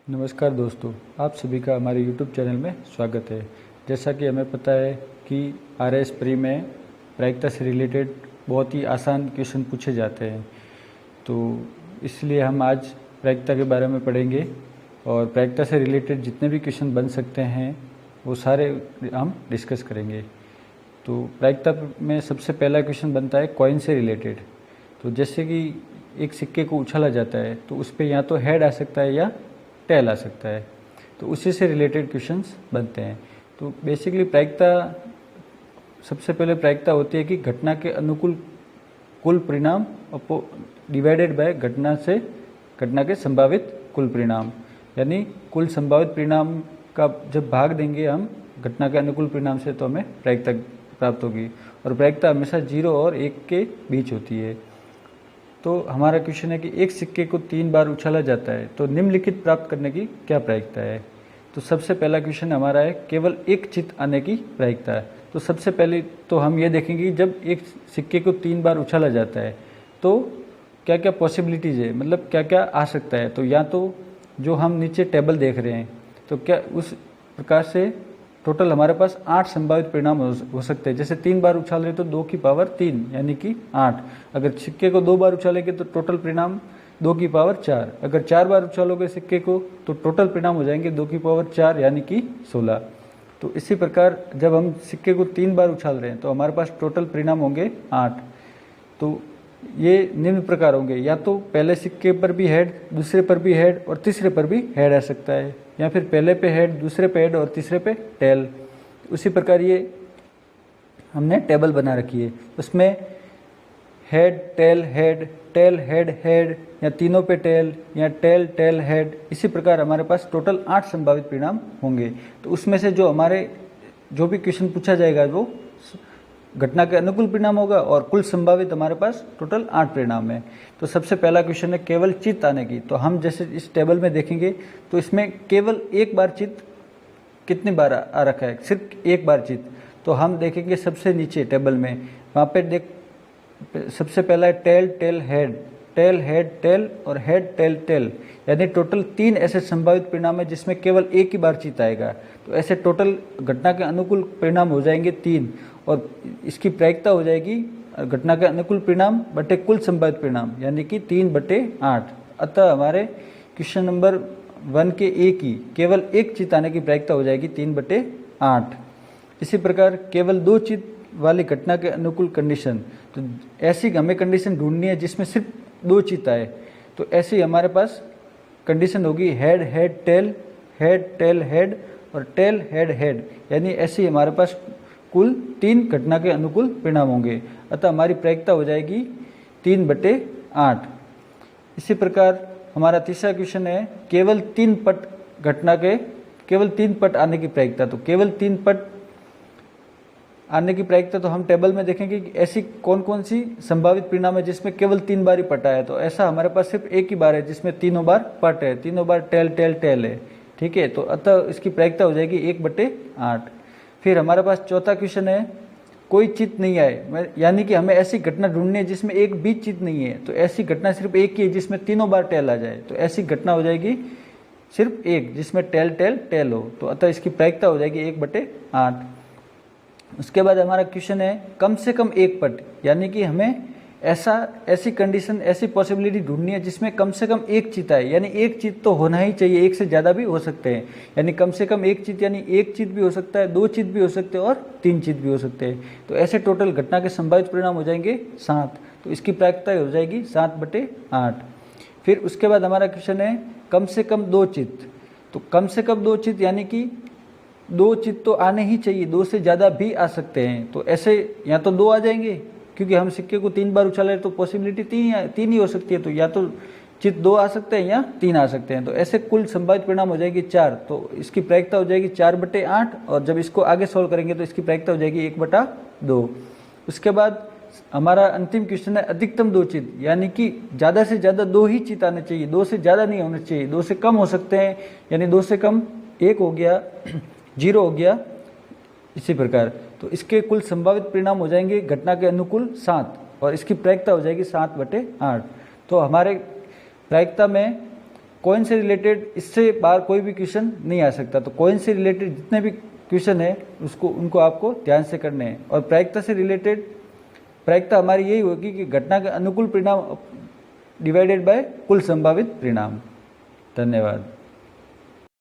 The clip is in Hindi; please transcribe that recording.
नमस्कार दोस्तों, आप सभी का हमारे यूट्यूब चैनल में स्वागत है। जैसा कि हमें पता है कि आरएस प्री में प्रायिकता से रिलेटेड बहुत ही आसान क्वेश्चन पूछे जाते हैं, तो इसलिए हम आज प्रायिकता के बारे में पढ़ेंगे और प्रायिकता से रिलेटेड जितने भी क्वेश्चन बन सकते हैं वो सारे हम डिस्कस करेंगे। तो प्रायिकता में सबसे पहला क्वेश्चन बनता है कॉइन से रिलेटेड। तो जैसे कि एक सिक्के को उछाला जाता है तो उस पर या तो हेड आ सकता है या टेल आ सकता है, तो उसी से रिलेटेड क्वेश्चंस बनते हैं। तो बेसिकली प्रायिकता, सबसे पहले प्रायिकता होती है कि घटना के अनुकूल कुल परिणाम डिवाइडेड बाय घटना के संभावित कुल परिणाम, यानी कुल संभावित परिणाम का जब भाग देंगे हम घटना के अनुकूल परिणाम से तो हमें प्रायिकता प्राप्त होगी। और प्रायिकता हमेशा 0 और 1 के बीच होती है। तो हमारा क्वेश्चन है कि एक सिक्के को 3 बार उछाला जाता है तो निम्नलिखित प्राप्त करने की क्या प्रायिकता है। तो सबसे पहला क्वेश्चन हमारा है केवल एक चित आने की प्रायिकता है। तो सबसे पहले तो हम ये देखेंगे कि जब एक सिक्के को 3 बार उछाला जाता है तो क्या क्या पॉसिबिलिटीज़ है, मतलब क्या क्या आ सकता है। तो या तो जो हम नीचे टेबल देख रहे हैं तो क्या उस प्रकार से टोटल हमारे पास 8 संभावित परिणाम हो सकते हैं। जैसे 3 बार उछाल रहे तो 2 की पावर 3 यानी कि 8। अगर सिक्के को 2 बार उछालेंगे तो टोटल परिणाम 2 की पावर 4। अगर 4 बार उछालोगे सिक्के को तो टोटल परिणाम हो जाएंगे 2 की पावर 4 यानी कि 16। तो इसी प्रकार जब हम सिक्के को 3 बार उछाल रहे हैं तो हमारे पास टोटल परिणाम होंगे 8। तो ये निम्न प्रकार होंगे, या तो पहले सिक्के पर भी हेड, दूसरे पर भी हेड और तीसरे पर भी हेड आ सकता है, या फिर पहले पे हेड, दूसरे पे हेड और तीसरे पे टेल। उसी प्रकार ये हमने टेबल बना रखी है, उसमें head tail head, tail head head, या तीनों पे टेल, या टेल टेल हेड। इसी प्रकार हमारे पास टोटल 8 संभावित परिणाम होंगे। तो उसमें से जो भी क्वेश्चन पूछा जाएगा वो घटना के अनुकूल परिणाम होगा और कुल संभावित हमारे पास टोटल 8 परिणाम है। तो सबसे पहला क्वेश्चन है केवल चित्त आने की। तो हम जैसे इस टेबल में देखेंगे तो इसमें केवल एक बार चित्त कितनी बार आ रखा है, सिर्फ एक बार चित्त। तो हम देखेंगे सबसे नीचे टेबल में, वहाँ पे सबसे पहला है tail tail head, tail head tail और हेड टेल टेल, यानी टोटल 3 ऐसे संभावित परिणाम है जिसमें केवल एक ही बार चित्त आएगा। तो ऐसे टोटल घटना के अनुकूल परिणाम हो जाएंगे 3 और इसकी प्रायिकता हो जाएगी घटना के अनुकूल परिणाम बटे कुल संभावित परिणाम, यानी कि 3/8। अतः हमारे क्वेश्चन नंबर 1 के ए की केवल एक चित्त आने की प्रायिकता हो जाएगी 3/8। इसी प्रकार केवल 2 चित्त वाली घटना के अनुकूल कंडीशन, तो ऐसी हमें कंडीशन ढूंढनी है जिसमें सिर्फ 2 चित्त आए। तो ऐसी हमारे पास कंडीशन होगी head head tail, head tail head और टेल हेड हेड, यानी ऐसी हमारे पास कुल 3 घटना के अनुकूल परिणाम होंगे। अतः हमारी प्रायिकता हो जाएगी 3/8। इसी प्रकार हमारा तीसरा क्वेश्चन है केवल 3 पट घटना के केवल 3 पट आने की प्रायिकता। तो केवल 3 पट आने की प्रायिकता तो हम टेबल में देखेंगे कि ऐसी कौन कौन सी संभावित परिणाम है जिसमें केवल 3 बार ही पट आया। तो ऐसा हमारे पास सिर्फ एक ही बार है जिसमें तीनों बार पट है, तीनों बार टेल टेल टेल है। ठीक है, तो अतः इसकी प्रायिकता हो जाएगी 1/8। फिर हमारे पास चौथा क्वेश्चन है कोई चित्त नहीं आए, यानी कि हमें ऐसी घटना ढूंढनी है जिसमें एक भी चित्त नहीं है। तो ऐसी घटना सिर्फ एक ही है जिसमें तीनों बार टेल आ जाए। तो ऐसी घटना हो जाएगी सिर्फ एक जिसमें टेल टेल टेल हो। तो अतः इसकी प्रायिकता हो जाएगी 1/8। उसके बाद हमारा क्वेश्चन है कम से कम एक पट, यानी कि हमें ऐसी कंडीशन, ऐसी पॉसिबिलिटी ढूंढनी है जिसमें कम से कम एक चित्त आए, यानी एक चित्त तो होना ही चाहिए, एक से ज़्यादा भी हो सकते हैं। यानी कम से कम एक चित्त, यानी एक चित्त भी हो सकता है, 2 चित्त भी हो सकते हैं और 3 चित्त भी हो सकते हैं। तो ऐसे टोटल घटना के संभावित परिणाम हो जाएंगे 7। तो इसकी प्रायिकता हो जाएगी 7/8। फिर उसके बाद हमारा क्वेश्चन है कम से कम 2 चित्त। तो कम से कम 2 चित्त यानी कि 2 चित्त तो आने ही चाहिए, 2 से ज़्यादा भी आ सकते हैं। तो ऐसे या तो 2 आ जाएंगे, क्योंकि हम सिक्के को 3 बार उछाले तो पॉसिबिलिटी 3 ही हो सकती है। तो या तो चित्त 2 आ सकते हैं या 3 आ सकते हैं। तो ऐसे कुल संभावित परिणाम हो जाएगी 4। तो इसकी प्रायिकता हो जाएगी 4/8 और जब इसको आगे सॉल्व करेंगे तो इसकी प्रायिकता हो जाएगी 1/2। उसके बाद हमारा अंतिम क्वेश्चन है अधिकतम 2 चित्त, यानी कि ज़्यादा से ज़्यादा 2 ही चित्त आने चाहिए, 2 से ज़्यादा नहीं होने चाहिए। 2 से कम हो सकते हैं, यानी 2 से कम 1 हो गया, 0 हो गया, इसी प्रकार। तो इसके कुल संभावित परिणाम हो जाएंगे घटना के अनुकूल 7 और इसकी प्रायिकता हो जाएगी 7/8। तो हमारे प्रायिकता में कॉइन से रिलेटेड इससे बाहर कोई भी क्वेश्चन नहीं आ सकता। तो कॉइन से रिलेटेड जितने भी क्वेश्चन है उनको आपको ध्यान से करने हैं। और प्रायिकता से रिलेटेड प्रायिकता हमारी यही होगी कि घटना का अनुकूल परिणाम डिवाइडेड बाय कुल संभावित परिणाम। धन्यवाद।